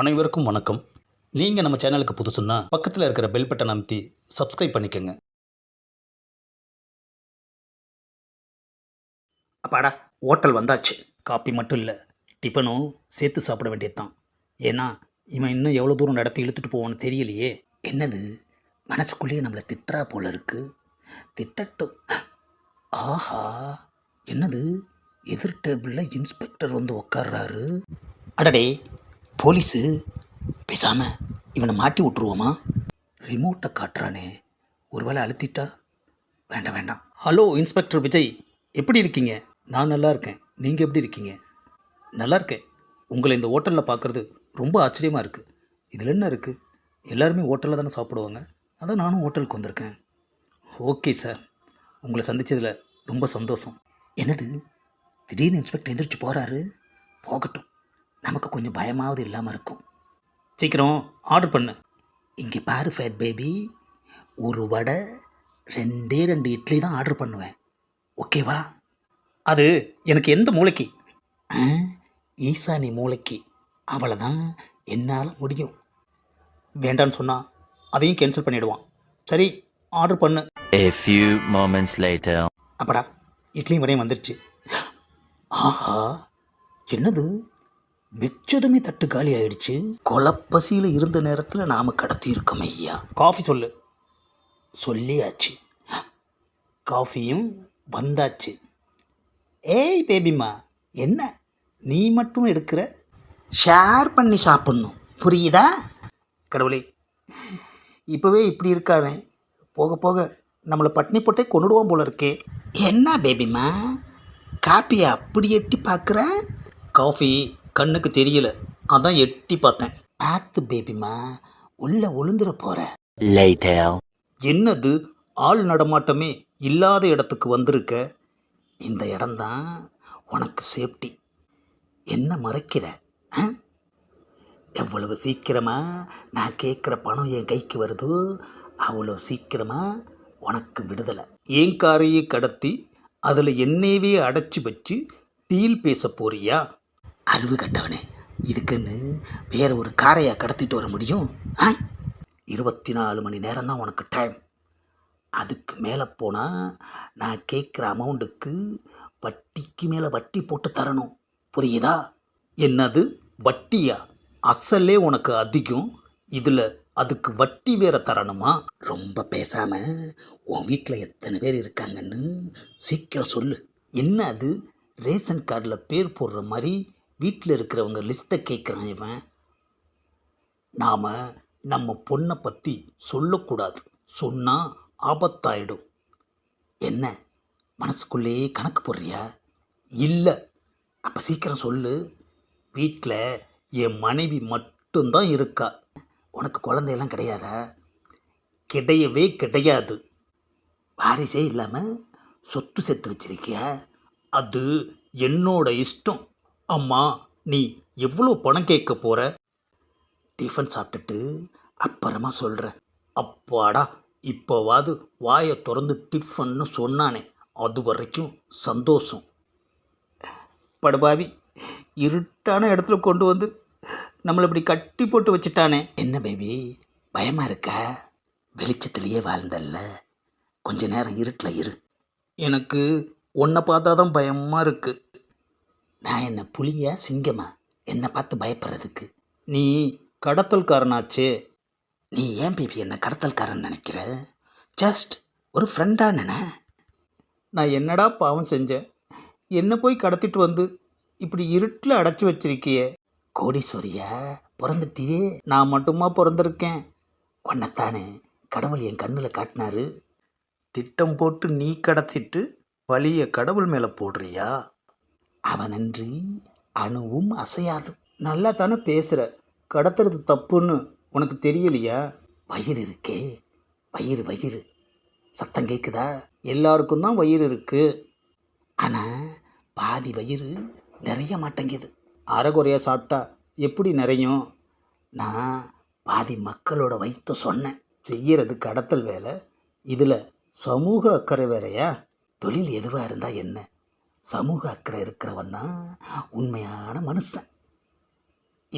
அனைவருக்கும் வணக்கம். நீங்கள் நம்ம சேனலுக்கு புதுசுன்னா பக்கத்தில் இருக்கிற பெல் பட்டன் அமைத்தி சப்ஸ்கிரைப் பண்ணிக்கோங்க. அப்பாடா, ஹோட்டல் வந்தாச்சு. காப்பி மட்டும் இல்லை, டிஃபனும் சேர்த்து சாப்பிட வேண்டியது தான். ஏன்னா இவன் இன்னும் எவ்வளோ தூரம் நடத்தி இழுத்துட்டு போவான்னு தெரியலையே. என்னது, மனசுக்குள்ளேயே நம்மளை திட்டுறா போல இருக்கு. திட்டட்டும். ஆஹா, என்னது, எதிர் டேபிளில் இன்ஸ்பெக்டர் வந்து உட்கார்றாரு. அடடே, போலீஸு. பேசாமல் இவனை மாட்டி விட்ருவோமா? ரிமோட்டை காட்டுறானே, ஒருவேளை அழுத்திட்டா? வேண்டாம் வேண்டாம். ஹலோ இன்ஸ்பெக்டர் விஜய், எப்படி இருக்கீங்க? நான் நல்லா இருக்கேன். நீங்கள் எப்படி இருக்கீங்க? நல்லா இருக்கேன். உங்களை இந்த ஹோட்டலில் பார்க்குறது ரொம்ப ஆச்சரியமாக இருக்குது. இதில் என்ன இருக்குது? எல்லாருமே ஹோட்டலில் தானே சாப்பிடுவாங்க. அதான் நானும் ஹோட்டலுக்கு வந்திருக்கேன். ஓகே சார், உங்களை சந்தித்ததில் ரொம்ப சந்தோஷம். என்னது, திடீர்னு இன்ஸ்பெக்டர் எந்திரிச்சு போகிறாரு. போகட்டும், நமக்கு கொஞ்சம் பயமாவது இல்லாமல் இருக்கும். சீக்கிரம் ஆர்டர் பண்ணு. இங்கே பாரு ஃபேட் பேபி, ஒரு வடை, 2 இட்லி தான் ஆர்டர் பண்ணுவேன். ஓகேவா? அது எனக்கு எந்த மூளைக்கு? ஈசானி மூளைக்கு. அவ்வளோதான், என்னால் முடியும். வேண்டான்னு சொன்னால் அதையும் கேன்சல் பண்ணிவிடுவான். சரி, ஆர்டர் பண்ணு. A few moments later. அப்படா, இட்லியும் வடையும் வந்துருச்சு. ஆஹா, என்னது, வச்சதுமே தட்டு காலி ஆயிடுச்சு. கொலப்பசியில் இருந்த நேரத்தில் நாம் கடத்தி இருக்கோம் ஐயா. காஃபி சொல்லு. சொல்லியாச்சு, காஃபியும் வந்தாச்சு. ஏய் பேபிம்மா, என்ன நீ மட்டும் எடுக்கிற? ஷேர் பண்ணி சாப்பிட்ணும், புரியுதா? கடவுளே, இப்போவே இப்படி இருக்கானே, போக போக நம்மளை பட்னி போட்டே கொண்டுடுவான் போல இருக்கே. என்ன பேபிம்மா, காப்பியை அப்படி எட்டி பார்க்குற? காஃபி கண்ணுக்கு தெரியல, அதான் எட்டி பார்த்தேன். பார்த்து பேபிம்மா, உள்ள உளுந்துட போகிற. Later. என்னது, ஆள் நடமாட்டமே இல்லாத இடத்துக்கு வந்திருக்க. இந்த இடம்தான் உனக்கு சேஃப்டி. என்ன மறைக்கிற? எவ்வளவு சீக்கிரமாக நான் கேட்குற பணம் என் கைக்கு வருதோ அவ்வளோ சீக்கிரமாக உனக்கு விடுதலை. என் காரையை கடத்தி அதில் என்னையவே அடைச்சி வச்சு டீல் பேச போறியா? அறிவு கட்டவனே, இதுக்குன்னு வேற ஒரு காரையாக கடத்திட்டு வர முடியும்? 24 மணி நேரம் தான் உனக்கு டைம். அதுக்கு மேலே போனால் நான் கேட்குற அமௌண்ட்டுக்கு வட்டிக்கு மேலே வட்டி போட்டு தரணும், புரியுதா? என்னது வட்டியா? அசலே உனக்கு அதிகம், இதில் அதுக்கு வட்டி வேற தரணுமா? ரொம்ப பேசாமல் உன் வீட்டில் எத்தனை பேர் இருக்காங்கன்னு சீக்கிரம் சொல்லு. என்ன அது, ரேஷன் கார்டில் பேர் போடுற மாதிரி வீட்டில் இருக்கிறவங்க லிஸ்ட்டை கேட்குறான் இவன். நாம் நம்ம பொண்ணை பற்றி சொல்லக்கூடாது, சொன்னால் ஆபத்தாயிடும். என்ன மனசுக்குள்ளேயே கணக்கு போடுறியா? இல்லை, அப்போ சீக்கிரம் சொல்லு. வீட்டில் என் மனைவி மட்டும்தான் இருக்கா. உனக்கு குழந்தையெல்லாம் கிடையாதா? கிடையவே கிடையாது. வாரிசே இல்லாமல் சொத்து சேர்த்து வச்சிருக்கியா? அது என்னோட இஷ்டம். அம்மா, நீ எவ்வளோ பணம் கேட்க போகிற? டிஃபன் சாப்பிட்டுட்டு அப்புறமா சொல்கிறேன். அப்பாடா, இப்போவாது வாயை திறந்து டிஃபன்னு சொன்னானே, அது வரைக்கும் சந்தோஷம். படுபாவி, இருட்டான இடத்துல கொண்டு வந்து நம்மளை இப்படி கட்டி போட்டு வச்சுட்டானே. என்ன பேபி, பயமாக இருக்கா? வெளிச்சத்துலேயே வாழ்ந்தல்ல, கொஞ்ச நேரம் இருட்டில் இரு. எனக்கு உன்னை பார்த்தா தான் பயமாக இருக்குது. நான் என்ன புலியா சிங்கமா என்னை பார்த்து பயப்படுறதுக்கு? நீ கடத்தல்காரனாச்சே. நீ ஏன் பேபி என்ன கடத்தல்காரன் நினைக்கிற? ஜஸ்ட் ஒரு ஃப்ரெண்டாக நினை. நான் என்னடா பாவம் செஞ்சேன், என்ன போய் கடத்திட்டு வந்து இப்படி இருட்டில் அடைச்சி வச்சிருக்கியே? கோடீஸ்வரியா பிறந்துட்டியே. நான் மட்டுமா பிறந்திருக்கேன்? உன்னைத்தானே கடவுள் என் கண்ணில் காட்டினாரு. திட்டம் போட்டு நீ கடத்திட்டு வலிய கடவுள் மேலே போடுறியா? அவனன்றி அணுவும் அசையாது. நல்லா தானே பேசுகிற, கடத்துறது தப்புன்னு உனக்கு தெரியலையா? வயிறு இருக்கே, வயிறு வயிறு சத்தம் கேட்குதா? எல்லாருக்கும் தான் வயிறு இருக்குது, ஆனால் பாதி வயிறு நிறைய மாட்டேங்குது. அரைகுறையாக சாப்பிட்டா எப்படி நிறையும்? நான் பாதி மக்களோட வயிற்ற சொன்னேன். செய்கிறது கடத்தல் வேலை, இதில் சமூக அக்கறை வேறையா? தொழில் எதுவாக இருந்தால் என்ன, சமூக அக்கறை இருக்கிறவன் தான் உண்மையான மனுஷன்.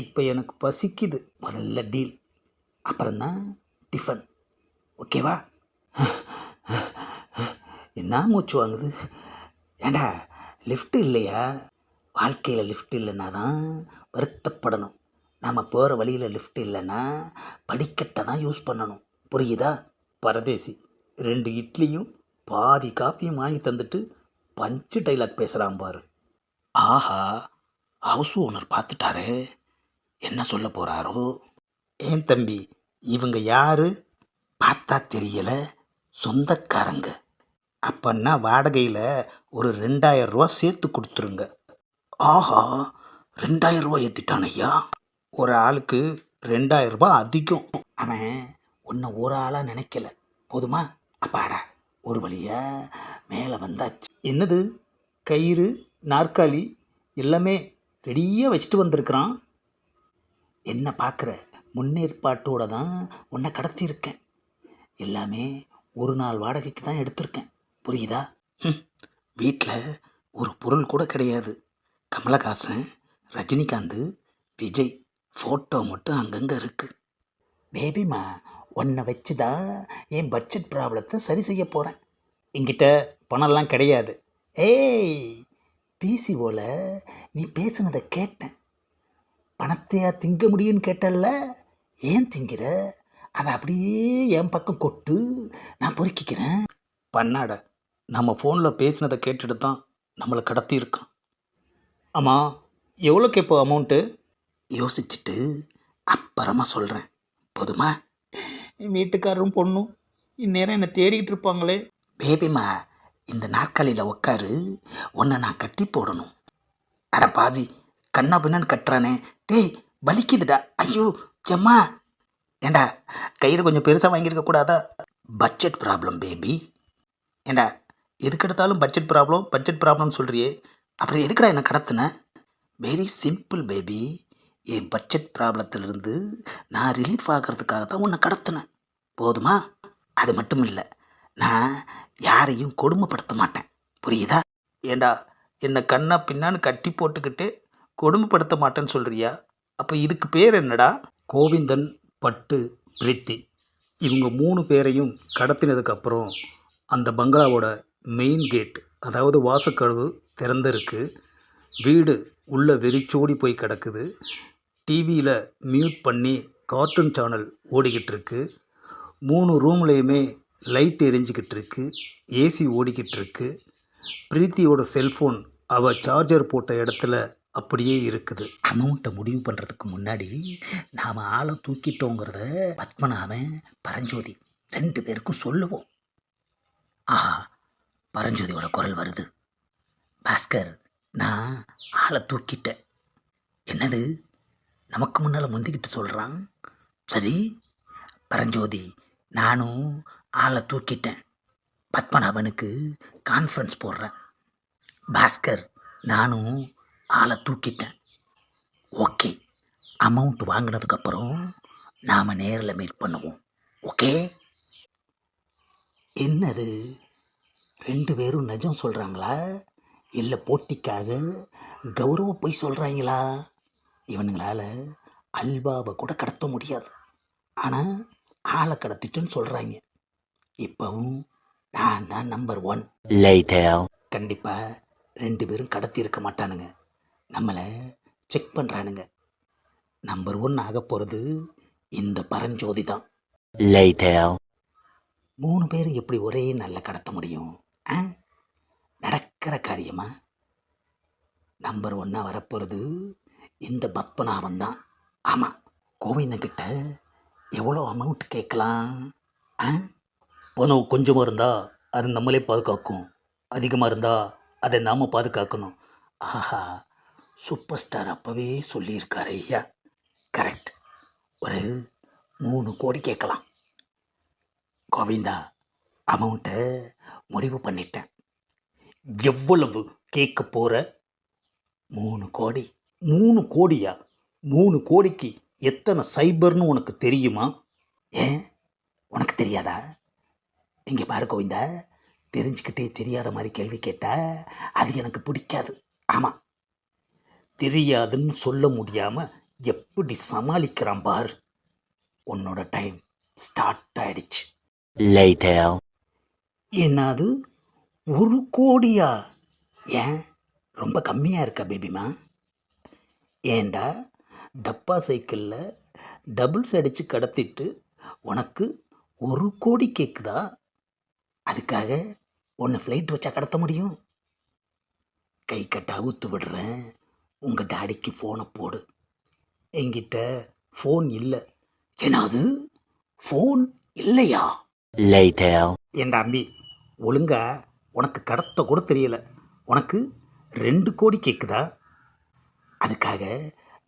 இப்போ எனக்கு பசிக்குது. முதல்ல டீல், அப்புறம்தான் டிஃபன். ஓகேவா? என்ன மூச்சு வாங்குது? ஏண்டா, லிஃப்ட் இல்லையா? வாழ்க்கையில் லிஃப்ட் இல்லைன்னா தான் வருத்தப்படணும். நம்ம போகிற வழியில் லிஃப்ட் இல்லைன்னா படிக்கட்டை தான் யூஸ் பண்ணணும். புரியுதா? பரதேசி 2 இட்லியும் பாதி காப்பியும் வாங்கி தந்துட்டு பஞ்சு டைலாக் பேசுகிறான் பாரு. ஆஹா, ஹவுஸ் ஓனர் பார்த்துட்டாரே, என்ன சொல்ல போகிறாரோ? ஏன் தம்பி, இவங்க யாரு? பார்த்தா தெரியல, சொந்தக்காரங்க. அப்பன்னா வாடகையில் ஒரு 2000 ரூபா சேர்த்து கொடுத்துருங்க. ஆஹா, 2000 ரூபா ஏற்றிட்டான் ஐயா. ஒரு ஆளுக்கு 2000 ரூபாய் அதிகம். அவன் உன்னை ஒரு ஆளாக நினைக்கல, போதுமா? அப்பாடா, ஒரு வழியா மேலே வந்தாச்சு. என்னது, கயிறு நாற்காலி எல்லாமே ரெடியாக வச்சுட்டு வந்திருக்கிறான். என்ன பார்க்குற? முன்னேற்பாட்டோட தான் உன்னை கடத்தியிருக்கேன். எல்லாமே ஒரு நாள் வாடகைக்கு தான் எடுத்திருக்கேன். புரியுதா? வீட்டில் ஒரு பொருள் கூட கிடையாது. கமலஹாசன், ரஜினிகாந்த், விஜய் ஃபோட்டோ மட்டும் அங்கங்கே இருக்குது. பேபிமா, உன்னை வச்சு தான் என் பட்ஜெட் ப்ராப்ளத்தை சரி செய்ய போகிறேன். என்கிட்ட பணம்லாம் கிடையாது. ஏய், பிசிஓவில் நீ பேசுனதை கேட்டேன். பணத்தையா திங்க முடியும்னு கேட்டல்ல? ஏன் திங்கிற? அதை அப்படியே என் பக்கம் கொட்டு, நான் பொறுக்கிக்கிறேன். பண்ணாட, நம்ம ஃபோனில் பேசினதை கேட்டுட்டு தான் நம்மளை கடத்தியிருக்கான். ஆமாம், எவ்வளோ கேட்போம் அமௌண்ட்டு? யோசிச்சுட்டு அப்புறமா சொல்கிறேன், போதுமா? வீட்டுக்காரரும் பொண்ணும் இந்நேரம் என்னை தேடிக்கிட்டு இருப்பாங்களே. பேபிமா, இந்த நாற்காலியில் உட்காரு, உன்னை நான் கட்டி போடணும். அட பாவி, கண்ணா பின்னான்னு கட்டுறானே. டேய், வலிக்குதுடா. ஐயோ எம்மா. ஏண்டா, கயிறு கொஞ்சம் பெருசாக வாங்கியிருக்க கூடாதா? Budget problem baby. ஏண்டா, எதுக்கெடுத்தாலும் பட்ஜெட் ப்ராப்ளம்னு சொல்கிறியே, அப்புறம் எதுக்கடா என்னை கடத்தின? Very simple baby. என் பட்ஜெட் ப்ராப்ளத்திலிருந்து நான் ரிலீஃப் ஆகிறதுக்காக தான் உன்னை கடத்தினேன். போதுமா? அது மட்டும் இல்லை, நான் யாரையும் கொடுமைப்படுத்த மாட்டேன். புரியுதா? ஏண்டா, என்னை கண்ணா பின்னான்னு கட்டி போட்டுக்கிட்டு கொடுமைப்படுத்த மாட்டேன்னு சொல்கிறியா? அப்போ இதுக்கு பேர் என்னடா? கோவிந்தன், பட்டு, பிரீத்தி இவங்க 3 பேரையும் கடத்தினதுக்கப்புறம் அந்த பங்களாவோட மெயின் கேட், அதாவது வாசக்கதவு திறந்திருக்கு. வீடு உள்ள வெறிச்சோடி போய் கிடக்குது. டிவியில் மியூட் பண்ணி கார்ட்டூன் சேனல் ஓடிக்கிட்டு இருக்கு. 3 ரூம்லேயுமே லைட் எரிஞ்சிக்கிட்டு இருக்கு. ஏசி ஓடிக்கிட்டு இருக்கு. பிரீத்தியோட செல்ஃபோன் அவள் சார்ஜர் போட்ட இடத்துல அப்படியே இருக்குது. அமௌண்ட்டை முடிவு பண்ணுறதுக்கு முன்னாடி நாம் ஆளை தூக்கிட்டோங்கிறத பத்மநாபன், பரஞ்சோதி 2 பேருக்கும் சொல்லுவோம். ஆஹா, பரஞ்சோதியோட குரல் வருது. பாஸ்கர், நான் ஆளை தூக்கிட்டேன். என்னது, நமக்கு முன்னால் முந்திக்கிட்டு சொல்கிறான். சரி பரஞ்சோதி, நானும் ஆளை தூக்கிட்டேன். பத்மநாபனுக்கு கான்ஃபரன்ஸ் போடுறேன். பாஸ்கர், நானும் ஆளை தூக்கிட்டேன். ஓகே, அமௌண்ட் வாங்கினதுக்கப்புறம் நாம் நேரில் மீட் பண்ணுவோம். ஓகே? என்னது, 2 பேரும் நிஜம் சொல்கிறாங்களா இல்லை போட்டிக்காக கௌரவ போய் சொல்கிறாங்களா? இவனுங்களால் அல்வாவை கூட கடத்த முடியாது, ஆனால் ஆளை கடத்திட்டுன்னு சொல்கிறாங்க. இப்போவும் நான் தான் நம்பர் 1. Later. கண்டிப்பாக 2 பேரும் கடத்தி இருக்க மாட்டானுங்க, நம்மளை செக் பண்ணுறானுங்க. நம்பர் 1 ஆக போகிறது இந்த பரஞ்சோதி தான். Later. 3 பேரும் எப்படி ஒரே நாளில் கடத்த முடியும்? நடக்கிற காரியமா? நம்பர் 1 வரப்போகிறது இந்த பத்மநாபன் தான். ஆமாம், கோவிந்தன்கிட்ட எவ்வளோ அமௌண்ட் கேட்கலாம்? பணம் கொஞ்சமாக இருந்தால் அது நம்மளே பாதுகாக்கும், அதிகமாக இருந்தால் அதை நாம் பாதுகாக்கணும். ஆஹா, சூப்பர் ஸ்டார் அப்போவே சொல்லியிருக்காரு ஐயா. கரெக்ட், ஒரு 3 கோடி கேட்கலாம். கோவிந்தா, அமௌண்ட்டை முடிவு பண்ணிட்டேன். எவ்வளவு கேட்க போகிற? 3 கோடி. 3 கோடியா? 3 கோடிக்கு எத்தனை சைபர்னு உனக்கு தெரியுமா? ஏன், உனக்கு தெரியாதா? இங்கே பாரு கோவிந்தா, தெரிஞ்சுக்கிட்டே தெரியாத மாதிரி கேள்வி கேட்டால் அது எனக்கு பிடிக்காது. ஆமாம், தெரியாதுன்னு சொல்ல முடியாமல் எப்படி சமாளிக்கிறான் பார். உன்னோட டைம் ஸ்டார்ட் ஆயிடுச்சு. Later. என்னது, 1 கோடியா? ஏன் ரொம்ப கம்மியாக இருக்கா பேபிமா? ஏண்டா, டப்பா சைக்கிளில் டபுள்ஸ் அடித்து கடத்திட்டு உனக்கு 1 கோடி கேட்குதா? அதுக்காக உன்னை ஃப்ளைட் வச்சா கடத்த முடியும்? கை கட்ட அவுத்து விடுறேன். உங்கள் டாடிக்கு ஃபோனை போடு. என்கிட்ட ஃபோன் இல்லை. என்னது, ஃபோன் இல்லையா? Later. என் தம்பி, ஒழுங்கா உனக்கு கடத்த கூட தெரியல, உனக்கு 2 கோடி கேட்குதா? அதுக்காக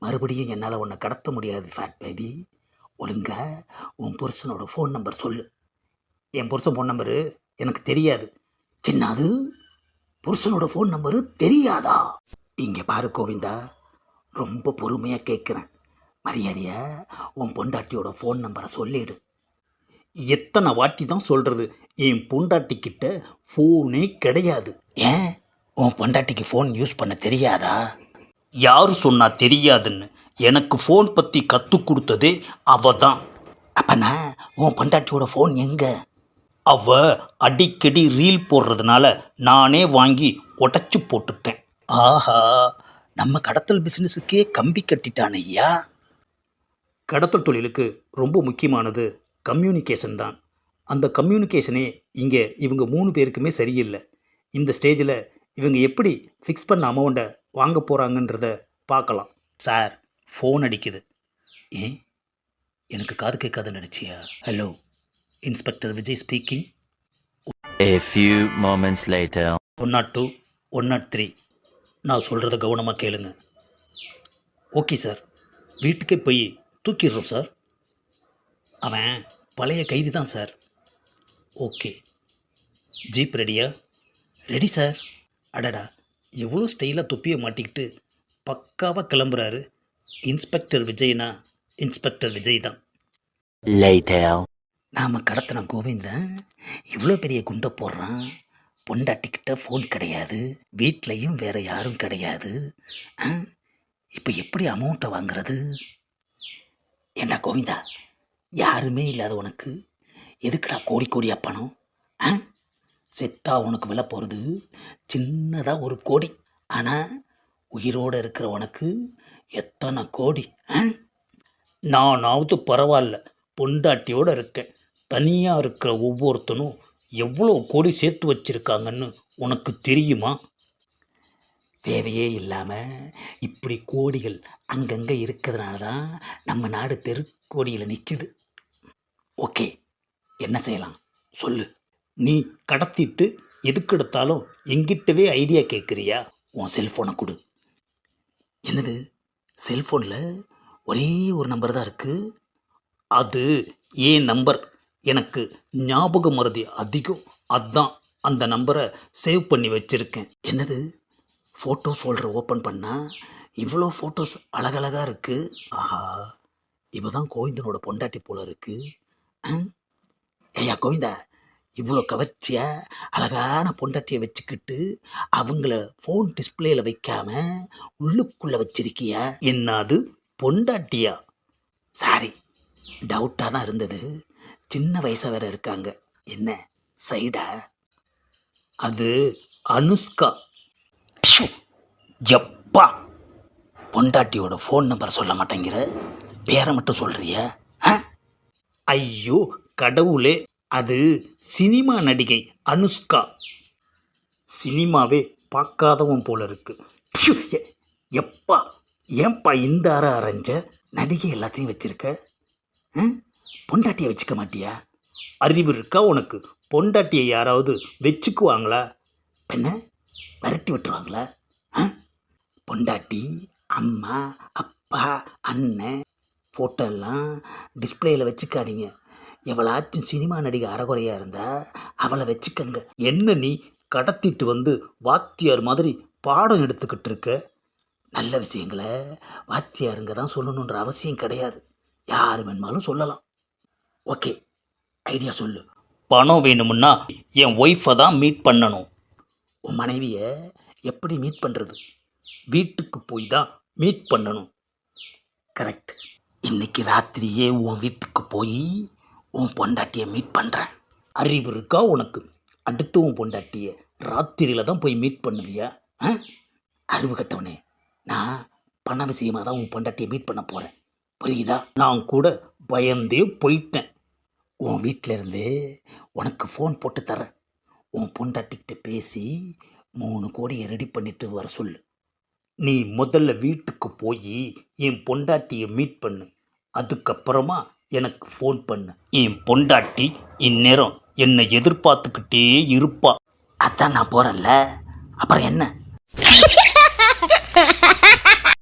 மறுபடியும் என்னால் உன்னை கடத்த முடியாது ஃபேட் பேபி. ஒழுங்கா உன் புருஷனோட ஃபோன் நம்பர் சொல்லு. என் புருஷன் ஃபோன் நம்பரு எனக்கு தெரியாது. என்னது, புருஷனோட ஃபோன் நம்பரு தெரியாதா? இங்கே பாரு கோவிந்தா, ரொம்ப பொறுமையாக கேட்குறேன். மரியாதையா உன் பொண்டாட்டியோட ஃபோன் நம்பரை சொல்லிடு. எத்தனை வாட்டி தான் சொல்கிறது, என் பொண்டாட்டிக்கிட்ட ஃபோனே கிடையாது. ஏன், உன் பொண்டாட்டிக்கு ஃபோன் யூஸ் பண்ண தெரியாதா? யார் சொன்னா தெரியாதுன்னு? எனக்கு ஃபோன் பற்றி கற்றுக் கொடுத்ததே அவ தான். அப்பனா உன் பொண்டாட்டியோட ஃபோன் எங்கே? அவ அடிக்கடி ரீல் போடுறதுனால நானே வாங்கி உடச்சி போட்டுட்டேன். ஆஹா, நம்ம கடத்தல் பிஸ்னஸுக்கே கம்பி கட்டிட்டான் ஐயா. கடத்தல் தொழிலுக்கு ரொம்ப முக்கியமானது கம்யூனிகேஷன் தான். அந்த கம்யூனிகேஷனே இங்கே இவங்க 3 பேருக்குமே சரியில்லை. இந்த ஸ்டேஜில் இவங்க எப்படி ஃபிக்ஸ் பண்ண அமௌண்ட்டை வாங்க போகிறாங்கன்றத பார்க்கலாம். சார், ஃபோன் அடிக்குது. ஏன், எனக்கு காது கேட்காதுன்னு நினச்சியா? Hello, inspector Vijay speaking. A few moments later. 102, 103. நான் சொல்கிறத கவனமாக கேளுங்க. ஓகே சார், வீட்டுக்கே போய் தூக்கிடுறோம் சார். அவன் பழைய கைதி தான் சார். ஓகே, ஜீப் ரெடியா? Ready sir. அடடா, எவ்வளோ ஸ்டைலாக தொப்பியை மாட்டிக்கிட்டு பக்காவாக கிளம்புறாரு. இன்ஸ்பெக்டர் விஜய்னா இன்ஸ்பெக்டர் விஜய் தான். Later. நாம் கடத்தின கோவிந்தன் இவ்வளோ பெரிய குண்டை போடுறான். பொண்டாட்டிக்கிட்ட ஃபோன் கிடையாது, வீட்லேயும் வேறு யாரும் கிடையாது. இப்போ எப்படி அமௌண்ட்டை வாங்குறது? ஏண்டா கோவிந்தா, யாருமே இல்லாத உனக்கு எதுக்குடா கோடி கோடியாக பணம்? செத்தா உனக்கு விலை போகிறது சின்னதாக 1 கோடி. ஆனால் உயிரோடு இருக்கிற உனக்கு எத்தனை கோடி? நானாவது பரவாயில்ல, பொண்டாட்டியோடு இருக்கேன். தனியாக இருக்கிற ஒவ்வொருத்தனும் எவ்வளோ கோடி சேர்த்து வச்சிருக்காங்கன்னு உனக்கு தெரியுமா? தேவையே இல்லாமல் இப்படி கோடிகள் அங்கங்கே இருக்கிறதுனால தான் நம்ம நாடு தெருக்கோடியில் நிற்குது. ஓகே, என்ன செய்யலாம் சொல்லு. நீ கடத்திட்டு எதுக்கெடுத்தாலும் எங்கிட்டவே ஐடியா கேட்குறியா? உன் செல்ஃபோனை கொடு. என்னது, செல்ஃபோனில் ஒரே ஒரு நம்பர் தான் இருக்குது? அது ஏன் நம்பர், எனக்கு ஞாபக மறதி அதிகம், அதான் அந்த நம்பரை சேவ் பண்ணி வச்சுருக்கேன். என்னது, ஃபோட்டோ ஃபோல்டரை ஓப்பன் பண்ணால் இவ்வளோ ஃபோட்டோஸ் அழகழகாக இருக்குது. ஆஹா, இவ தான் கோவிந்தனோட பொண்டாட்டி போல இருக்குது. ஐயா கோவிந்தா, இவ்வளோ கவர்ச்சியாக அழகான பொண்டாட்டியை வச்சுக்கிட்டு அவங்கள ஃபோன் டிஸ்பிளேயில் வைக்காம உள்ளுக்குள்ளே வச்சிருக்கியா? என்னது, பொண்டாட்டியா? சாரி, டவுட்டாக தான் இருந்தது. சின்ன வயசாக வேறு இருக்காங்க. என்ன சைடா? அது அனுஷ்கா. எப்பா, பொண்டாட்டியோட ஃபோன் நம்பர் சொல்ல மாட்டேங்கிற, பேரை மட்டும் சொல்கிறிய? ஐயோ கடவுளே, அது சினிமா நடிகை அனுஷ்கா. சினிமாவே பார்க்காதவன் போல இருக்கு. எப்பா, ஏன்பா இந்த அரைஞ்ச நடிகை எல்லாத்தையும் வச்சிருக்க? பொண்டாட்டியை வச்சுக்க மாட்டியா? அறிவு இருக்கா உனக்கு? பொண்டாட்டியை யாராவது வச்சுக்குவாங்களா? பெண்ண விரட்டி விட்டுருவாங்களா? பொண்டாட்டி, அம்மா, அப்பா, அண்ணன் ஃபோட்டோலாம் டிஸ்பிளேயில் வச்சுக்காதீங்க. எவளாச்சும் சினிமா நடிகை அறகுறையாக இருந்தால் அவளை வச்சுக்கங்க. என்ன நீ கடத்திட்டு வந்து வாத்தியார் மாதிரி பாடம் எடுத்துக்கிட்டு இருக்க? நல்ல விஷயங்களை வாத்தியாருங்க தான் சொல்லணுன்ற அவசியம் கிடையாது, யார் வேணுமாலும் சொல்லலாம். ஓகே, ஐடியா சொல்லு. பணம் வேணுமுன்னா என் ஒய்ஃபை தான் மீட் பண்ணணும். உன் மனைவியை எப்படி மீட் பண்ணுறது? வீட்டுக்கு போய் தான் மீட் பண்ணணும். கரெக்ட். இன்னைக்கு ராத்திரியே உன் வீட்டுக்கு போய் உன் பொண்டாட்டியை மீட் பண்ணுறேன். அறிவு இருக்கா உனக்கு? அடுத்து உன் பொண்டாட்டியை ராத்திரியில் தான் போய் மீட் பண்ணுவியா? ஆ, அறிவு கட்டவனே. நான் பண விஷயமாக தான் உன் பொண்டாட்டியை மீட் பண்ண போகிறேன், புரியுதா? நான் கூட பயந்தே போயிட்டேன். உன் வீட்டில் இருந்து உனக்கு ஃபோன் போட்டு தரேன். உன் பொண்டாட்டிக்கிட்ட பேசி 3 கோடியை ரெடி பண்ணிட்டு வர சொல்லு. நீ முதல்ல வீட்டுக்கு போய் என் பொண்டாட்டியை மீட் பண்ணு. அதுக்கப்புறமா எனக்கு ஃபோன் பண்ணு. என் பொண்டாட்டி இந்நேரம் என்னை எதிர்பார்த்துக்கிட்டே இருப்பா. அதான் நான் போகிறேன்ல, அப்புறம் என்ன?